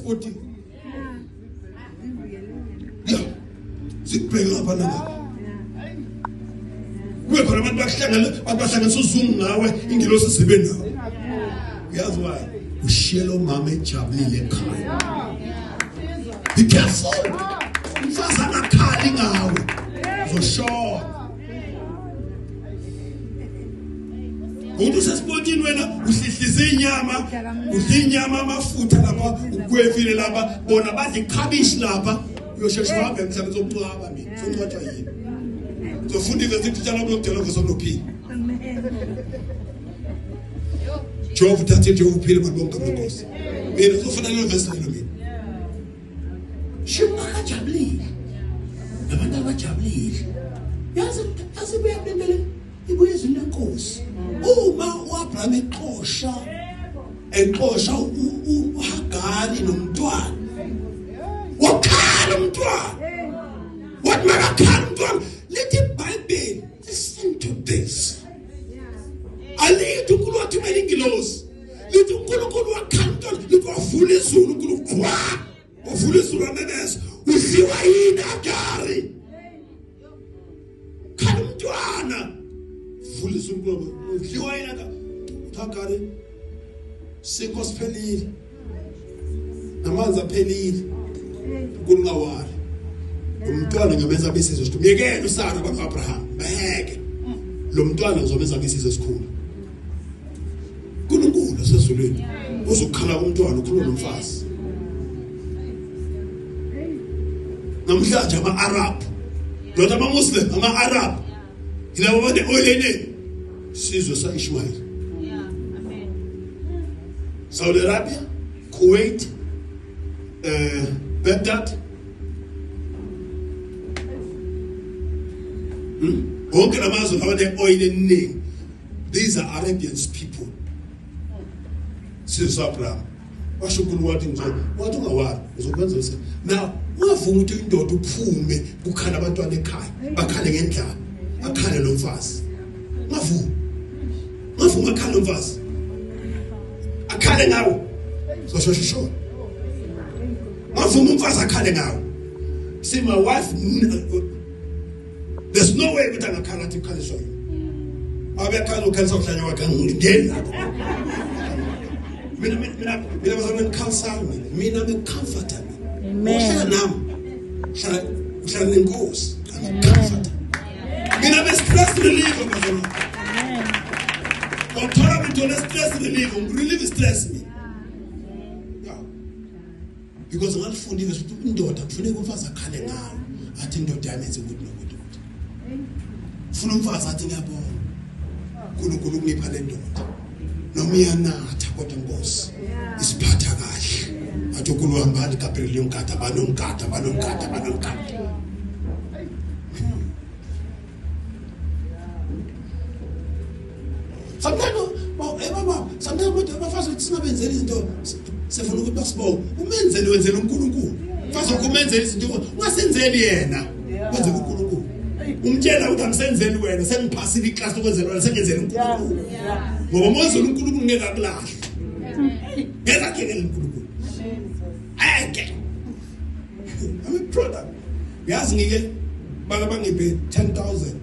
14. Yeah. Sikubheka lapha nanga. Kukhona abantu bahlangana sozungu ngawe ingelosi sisebenza. Uyazi why? Ushiyelo mama ejabulile ekhaya. Be careful. Mfazi angakhali ngawe. Uzoshola. Umuntu sesibotini wena uhlihlize inyama, udla inyama amafutha lapha, ukwefile lapha, bona badla ikhabishi lapha, uyoshesha uhambe emhlabeni zokucwaba mina. Soncwatha yini? Zofunda iverse itshela lokudela ngosolophini. Jehova uthathe Jehova uphile mabonke amankosi. Mina uzofuna le verse lelo mina. Shima kajabulile. Nabantu abajabulile. Yazi asibuyabendele ibuye izindlu lenkosi. Uma uAbraham exosha uHagari nomntwana. Wakhala umntwana. Wathi makakhala umntwana. Let the Bible listen to this. Alithi uNkulunkulu wathi kumele ingilosi. Lithi uNkulunkulu wakhala umntwana. Lithi wavula izulu uNkulunkulu. Wavula izulu aneneza. Usiwa yini Hagari? Khala umntwana. Vula izulu usiwa yini Hagari? Sikho siphelile. Namanzi aphelile. Kuningawali. Umntwana ngiyomenza besizwe sikhulu. Myekele uSara kwaAbraham. Bheke. Lo mntwana ngizomenza besizwe sikhulu. KuNkulunkulu sezulwini. Uzokukhala umntwana ukhuluma nomfazi. Namhlanje ama-Arab. Not ama-Muslim, ama-Arab. Yilabo bade oyene. Sizwe sa-Ishmael. Saudi Arabia, Kuwait, Baghdad. Wonke lamazwe abane oil eningi. These are Arabians people. Sizwe Abraham. Washo uNkulunkulu wathi nje, wathi ungawali uzokwenza usa. Now, ungavuma ukuthi indoda uphume ukhala abantwana ekhaya, bakhale ngendlala, akhale lo mfazi. Ungavuma. Ungavuma akhale lo mfazi. Akhale ngawo. Soshosho. Ungavuma umfazi akhale ngawo. See my wife, there's no way ukuthi angakhala athi khale so. Abekhala ukhalisa uhlanya wakhe ngingena. Mina bazana counsel mina me comforter. Amen. Uhlala nenkosi. Comforter. Mina me stress reliever bazana. Amen. Uthola ukuthi stress reliever, relieve stress me. Yeah. Because ngalifundile ukuthi indoda kufanele umfazi akhale ngayo. Athi indoda yamenze ukuthi nokuthi. Ufuna umfazi athi ngiyabona. uNkulunkulu kunipha le ndoda. Noma iyanatha kodwa Nkosi isiphatha kahle. Athi uNkulunkulu hamba Gabriel yonkatha banomkatha. Sometimes abafasi singabenzeli izinto sefuna ukuthi basibonge. Umenzeli wenzela uNkulunkulu. Mfazi ukumenzela izinto ungasenzeli yena. Wenze uNkulunkulu. Umtshela ukuthi amsenzeli wena sengiphasile iclass ukwenzela wena sengenzela uNkulunkulu. Ngoba mozulu uNkulunkulu ngeke akulahle. Ngeke akele uNkulunkulu. Ake. I'm a product. Yazi ngike bangiphe 10,000.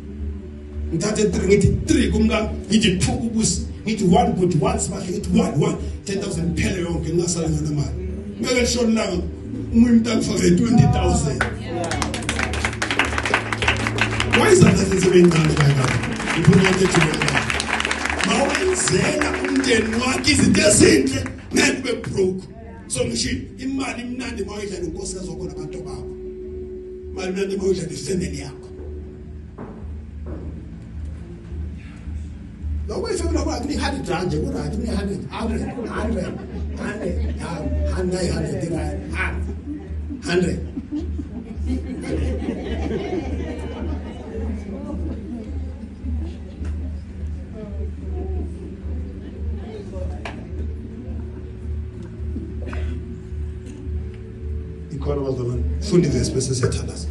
Ngithathe 3 ngithi 3 kumka ngithi 2 kubusi ngithi 1 put 1 smash ngithi 1 10,000 phela yonke ngingasala ngana mali. Ngeke shona la umuntu akufake 20,000. Why is that sebenzayo kangaka? Iphuma ukuthi mawenzela umndeni wakhe izinto ezinhle ngeke ube broke. So ngisho imali imnandi mawuyidla nenkosi yazokhona abantu bakho. Imali imnandi mawuyidla nefamily yakho. Lokho ifamily yakho akuni 100 rand nje kodwa akuni 100. Ikhona bazona funda iverse bese siyathandaza.